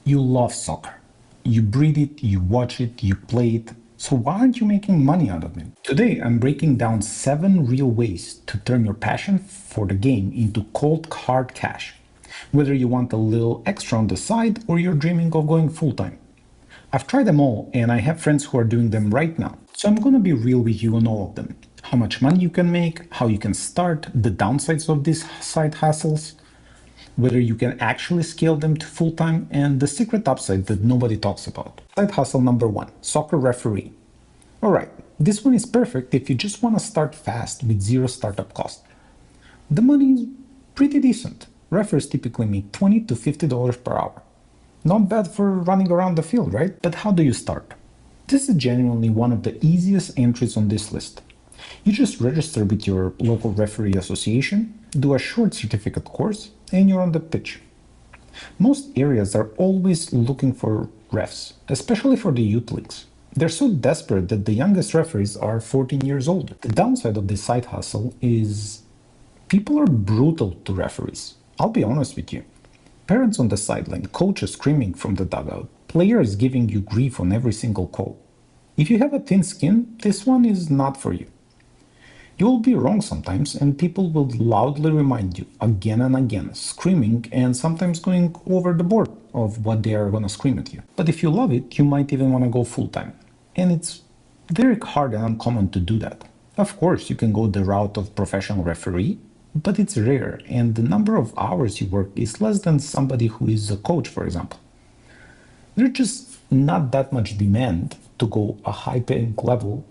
You love soccer. You breathe it, you watch it, you play it. So why aren't you making money out of it? Today, I'm breaking down 7 real ways to turn your passion for the game into cold hard cash. Whether you want a little extra on the side or you're dreaming of going full-time. I've tried them all and I have friends who are doing them right now. So I'm gonna be real with you on all of them. How much money you can make, how you can start, the downsides of these side hustles, whether you can actually scale them to full-time, and the secret upside that nobody talks about. Side hustle number 1, soccer referee. Alright, this one is perfect if you just want to start fast with zero startup cost. The money is pretty decent. Referees typically make $20 to $50 per hour. Not bad for running around the field, right? But how do you start? This is genuinely one of the easiest entries on this list. You just register with your local referee association, do a short certificate course, and you're on the pitch. Most areas are always looking for refs, especially for the youth leagues. They're so desperate that the youngest referees are 14 years old. The downside of this side hustle is people are brutal to referees. I'll be honest with you. Parents on the sideline, coaches screaming from the dugout, players giving you grief on every single call. If you have a thin skin, this one is not for you. You will be wrong sometimes, and people will loudly remind you again and again, screaming and sometimes going over the board of what they are going to scream at you. But if you love it, you might even want to go full-time. And it's very hard and uncommon to do that. Of course, you can go the route of professional referee, but it's rare, and the number of hours you work is less than somebody who is a coach, for example. There's just not that much demand to go a high-paying level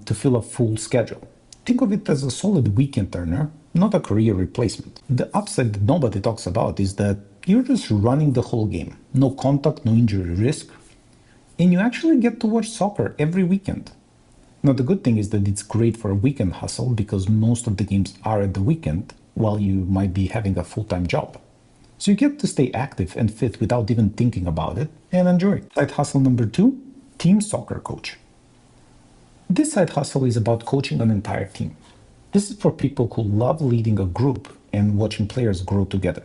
to fill a full schedule. Think of it as a solid weekend earner, not a career replacement. The upside that nobody talks about is that you're just running the whole game. No contact, no injury risk, and you actually get to watch soccer every weekend. Now, the good thing is that it's great for a weekend hustle because most of the games are at the weekend while you might be having a full-time job. So you get to stay active and fit without even thinking about it and enjoy. Side hustle number 2, team soccer coach. This side hustle is about coaching an entire team. This is for people who love leading a group and watching players grow together.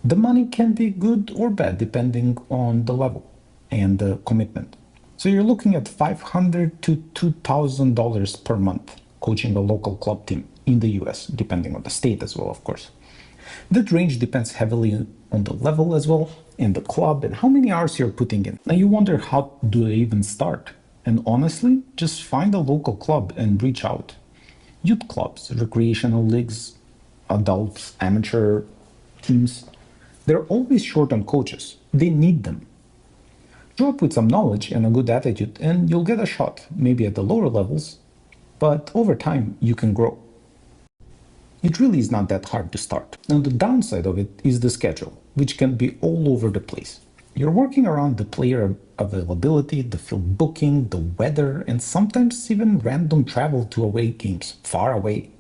The money can be good or bad depending on the level and the commitment. So you're looking at $500 to $2,000 per month coaching a local club team in the US, depending on the state as well, of course. That range depends heavily on the level as well, and the club, and how many hours you're putting in. Now you wonder, how do they even start? And honestly, just find a local club and reach out. Youth clubs, recreational leagues, adults, amateur teams, they're always short on coaches. They need them. Show up with some knowledge and a good attitude and you'll get a shot, maybe at the lower levels, but over time you can grow. It really is not that hard to start. Now the downside of it is the schedule, which can be all over the place. You're working around the player availability, the field booking, the weather, and sometimes even random travel to away games far away.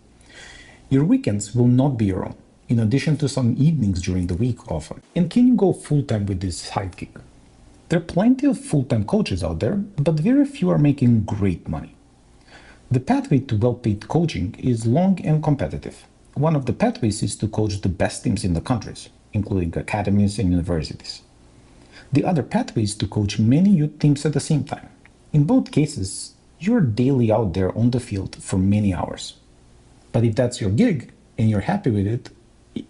Your weekends will not be your own, in addition to some evenings during the week often. And can you go full-time with this side gig? There are plenty of full-time coaches out there, but very few are making great money. The pathway to well-paid coaching is long and competitive. One of the pathways is to coach the best teams in the countries, including academies and universities. The other pathway is to coach many youth teams at the same time. In both cases, you're daily out there on the field for many hours. But if that's your gig and you're happy with it,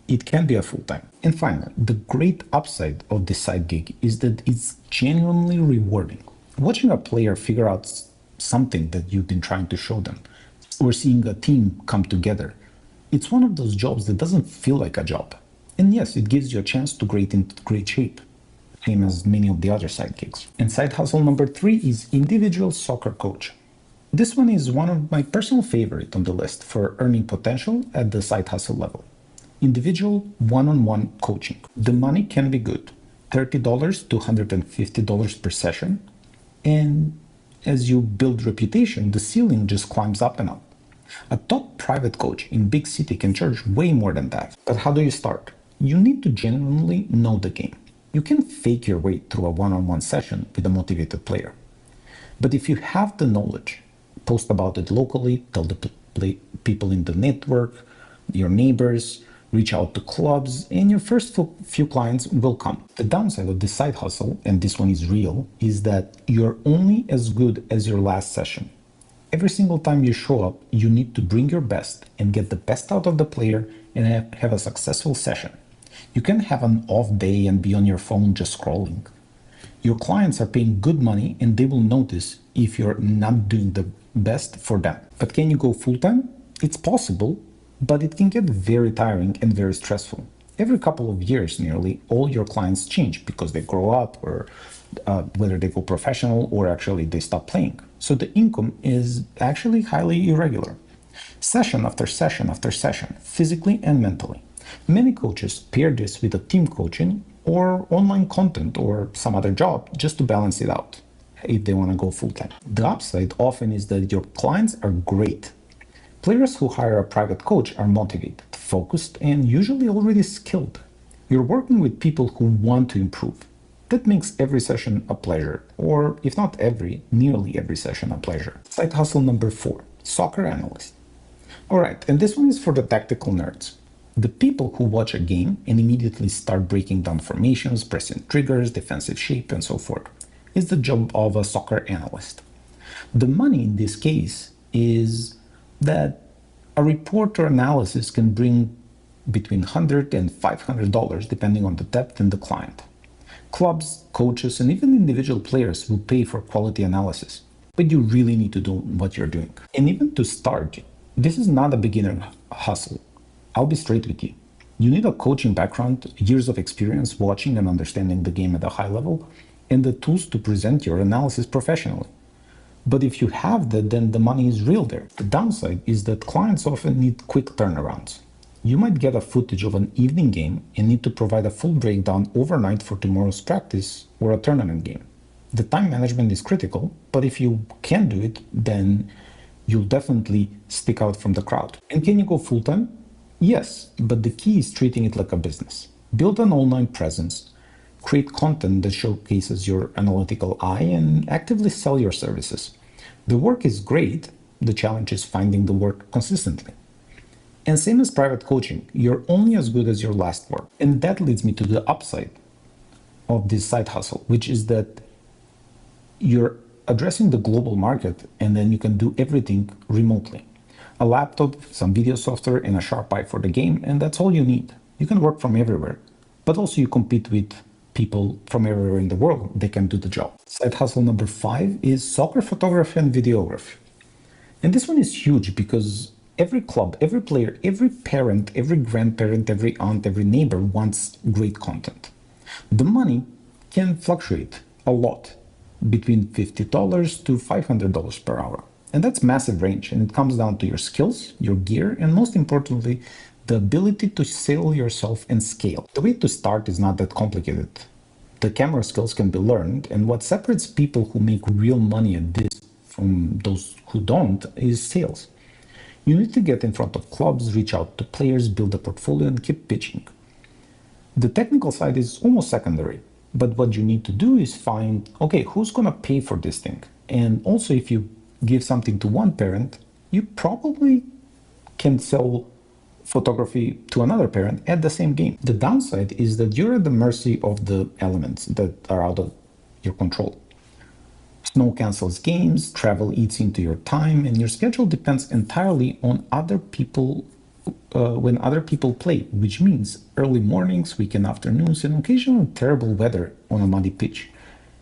it can be a full-time. And finally, the great upside of this side gig is that it's genuinely rewarding. Watching a player figure out something that you've been trying to show them, or seeing a team come together, it's one of those jobs that doesn't feel like a job. And yes, it gives you a chance to get into great shape, same as many of the other side gigs. And side hustle number 3 is individual soccer coach. This one is one of my personal favorite on the list for earning potential at the side hustle level. Individual one-on-one coaching. The money can be good, $30 to $150 per session. And as you build reputation, the ceiling just climbs up and up. A top private coach in big city can charge way more than that. But how do you start? You need to genuinely know the game. You can fake your way through a one-on-one session with a motivated player. But if you have the knowledge, post about it locally, tell the people in the network, your neighbors, reach out to clubs, and your first few clients will come. The downside of this side hustle, and this one is real, is that you're only as good as your last session. Every single time you show up, you need to bring your best and get the best out of the player and have a successful session. You can't have an off day and be on your phone just scrolling. Your clients are paying good money and they will notice if you're not doing the best for them. But can you go full-time? It's possible, but it can get very tiring and very stressful. Every couple of years, nearly all your clients change because they grow up or whether they go professional or actually they stop playing. So the income is actually highly irregular. Session after session after session, physically and mentally. Many coaches pair this with a team coaching or online content or some other job just to balance it out if they want to go full-time. The upside often is that your clients are great. Players who hire a private coach are motivated, focused, and usually already skilled. You're working with people who want to improve. That makes every session a pleasure, or if not every, nearly every session a pleasure. Side hustle number 4, Soccer Analyst. Alright, and this one is for the tactical nerds. The people who watch a game and immediately start breaking down formations, pressing triggers, defensive shape, and so forth. It's the job of a soccer analyst. The money in this case is that a report or analysis can bring between $100 and $500 depending on the depth and the client. Clubs, coaches, and even individual players will pay for quality analysis, but you really need to know what you're doing. And even to start, this is not a beginner hustle. I'll be straight with you. You need a coaching background, years of experience watching and understanding the game at a high level, and the tools to present your analysis professionally. But if you have that, then the money is real there. The downside is that clients often need quick turnarounds. You might get a footage of an evening game and need to provide a full breakdown overnight for tomorrow's practice or a tournament game. The time management is critical, but if you can do it, then you'll definitely stick out from the crowd. And can you go full-time? Yes, but the key is treating it like a business. Build an online presence, create content that showcases your analytical eye, and actively sell your services. The work is great, the challenge is finding the work consistently. And same as private coaching, you're only as good as your last work. And that leads me to the upside of this side hustle, which is that you're addressing the global market and then you can do everything remotely. A laptop, some video software, and a sharp eye for the game, and that's all you need. You can work from everywhere, but also you compete with people from everywhere in the world. They can do the job. Side hustle number 5 is soccer photography and videography. And this one is huge because every club, every player, every parent, every grandparent, every aunt, every neighbor wants great content. The money can fluctuate a lot, between $50 to $500 per hour. And that's massive range, and it comes down to your skills, your gear, and most importantly, the ability to sell yourself and scale. The way to start is not that complicated. The camera skills can be learned, and what separates people who make real money at this from those who don't is sales. You need to get in front of clubs, reach out to players, build a portfolio, and keep pitching. The technical side is almost secondary, but what you need to do is find, okay, who's gonna pay for this thing? And also, if you give something to one parent, you probably can sell photography to another parent at the same game. The downside is that you're at the mercy of the elements that are out of your control. Snow cancels games, travel eats into your time, and your schedule depends entirely on other people when other people play, which means early mornings, weekend afternoons, and occasional terrible weather on a muddy pitch.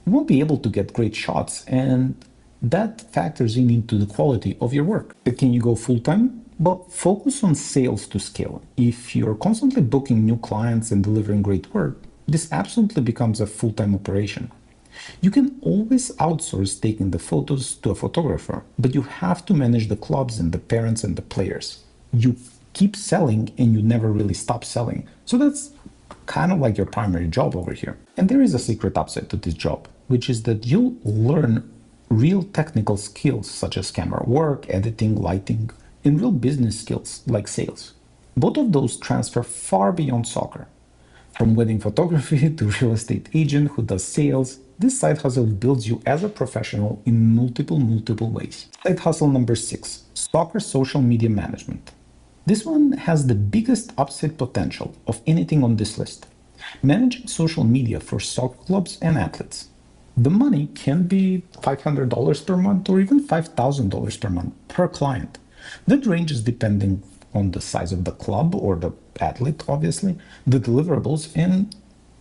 You won't be able to get great shots, and that factors into the quality of your work. Can you go full-time? Well, focus on sales to scale. If you're constantly booking new clients and delivering great work, this absolutely becomes a full-time operation. You can always outsource taking the photos to a photographer, but you have to manage the clubs and the parents and the players. You keep selling and you never really stop selling. So that's kind of like your primary job over here. And there is a secret upside to this job, which is that you'll learn real technical skills such as camera work, editing, lighting, and real business skills like sales. Both of those transfer far beyond soccer. From wedding photography to real estate agent who does sales, this side hustle builds you as a professional in multiple ways. Side hustle number 6, soccer social media management. This one has the biggest upside potential of anything on this list. Managing social media for soccer clubs and athletes. The money can be $500 per month or even $5,000 per month per client. That ranges depending on the size of the club or the athlete, obviously, the deliverables, and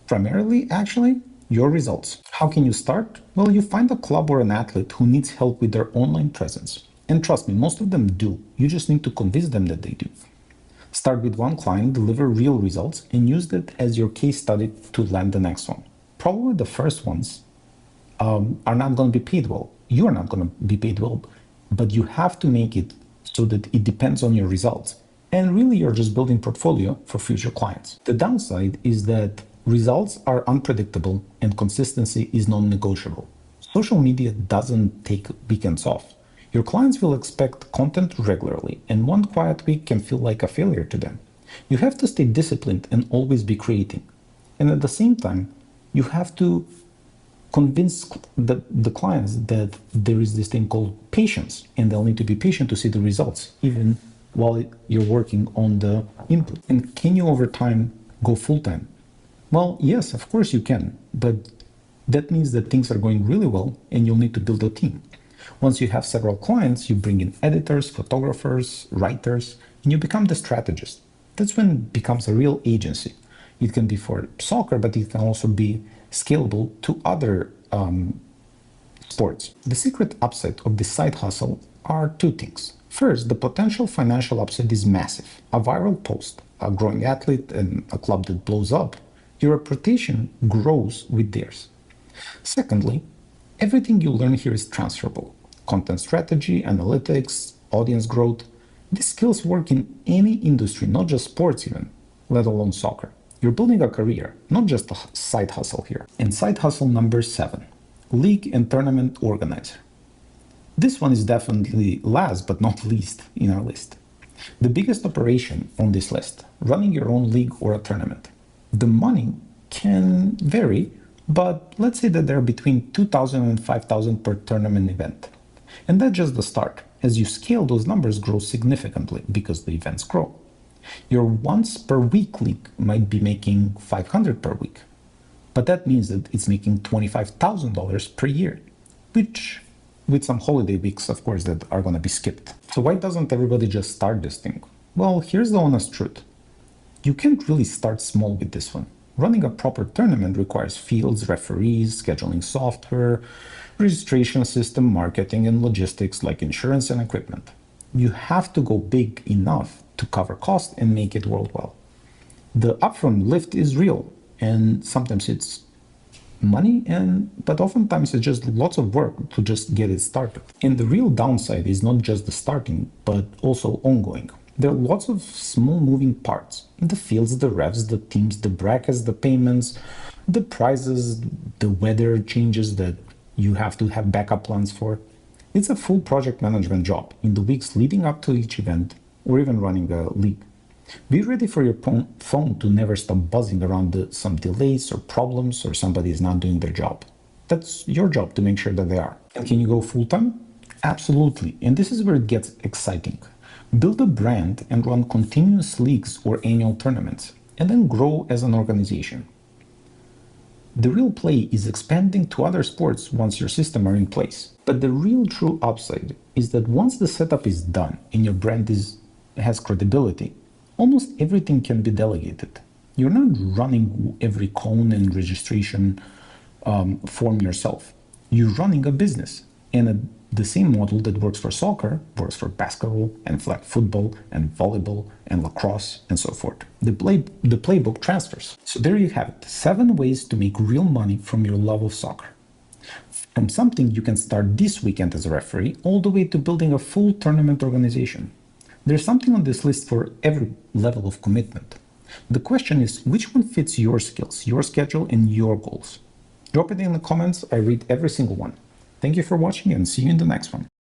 primarily, actually, your results. How can you start? Well, you find a club or an athlete who needs help with their online presence. And trust me, most of them do. You just need to convince them that they do. Start with one client, deliver real results, and use that as your case study to land the next one. Probably the first ones are not going to be paid well. You are not going to be paid well, but you have to make it so that it depends on your results. And really, you're just building portfolio for future clients. The downside is that results are unpredictable and consistency is non-negotiable. Social media doesn't take weekends off. Your clients will expect content regularly, and one quiet week can feel like a failure to them. You have to stay disciplined and always be creating. And at the same time, you have to convince the clients that there is this thing called patience, and they'll need to be patient to see the results, even while you're working on the input. And can you over time go full-time? Well, yes, of course you can, but that means that things are going really well and you'll need to build a team. Once you have several clients, you bring in editors, photographers, writers, and you become the strategist. That's when it becomes a real agency. It can be for soccer, but it can also be scalable to other sports. The secret upside of this side hustle are two things. First, the potential financial upside is massive. A viral post, a growing athlete, and a club that blows up, your reputation grows with theirs. Secondly, everything you learn here is transferable. Content strategy, analytics, audience growth. These skills work in any industry, not just sports even, let alone soccer. You're building a career, not just a side hustle here. And side hustle number 7, league and tournament organizer. This one is definitely last but not least in our list. The biggest operation on this list, running your own league or a tournament. The money can vary, but let's say that they're between $2,000 and $5,000 per tournament event. And that's just the start. As you scale, those numbers grow significantly because the events grow. Your once per week league might be making $500 per week, but that means that it's making $25,000 per year, which with some holiday weeks, of course, that are going to be skipped. So why doesn't everybody just start this thing? Well, here's the honest truth. You can't really start small with this one. Running a proper tournament requires fields, referees, scheduling software, registration system, marketing, and logistics like insurance and equipment. You have to go big enough to cover costs and make it worthwhile. The upfront lift is real, and sometimes it's money, but oftentimes it's just lots of work to just get it started. And the real downside is not just the starting, but also ongoing. There are lots of small moving parts. The fields, the refs, the teams, the brackets, the payments, the prizes, the weather changes that you have to have backup plans for. It's a full project management job in the weeks leading up to each event or even running a league. Be ready for your phone to never stop buzzing around some delays or problems or somebody is not doing their job. That's your job to make sure that they are. And can you go full-time? Absolutely. And this is where it gets exciting. Build a brand and run continuous leagues or annual tournaments, and then grow as an organization. The real play is expanding to other sports once your system are in place. But the real true upside is that once the setup is done and your brand has credibility, almost everything can be delegated. You're not running every cone and registration form yourself. You're running a business, and the same model that works for soccer works for basketball and flag football and volleyball and lacrosse and so forth. The playbook transfers. So there you have it, 7 ways to make real money from your love of soccer. From something you can start this weekend as a referee, all the way to building a full tournament organization. There's something on this list for every level of commitment. The question is, which one fits your skills, your schedule, and your goals? Drop it in the comments. I read every single one. Thank you for watching and see you in the next one.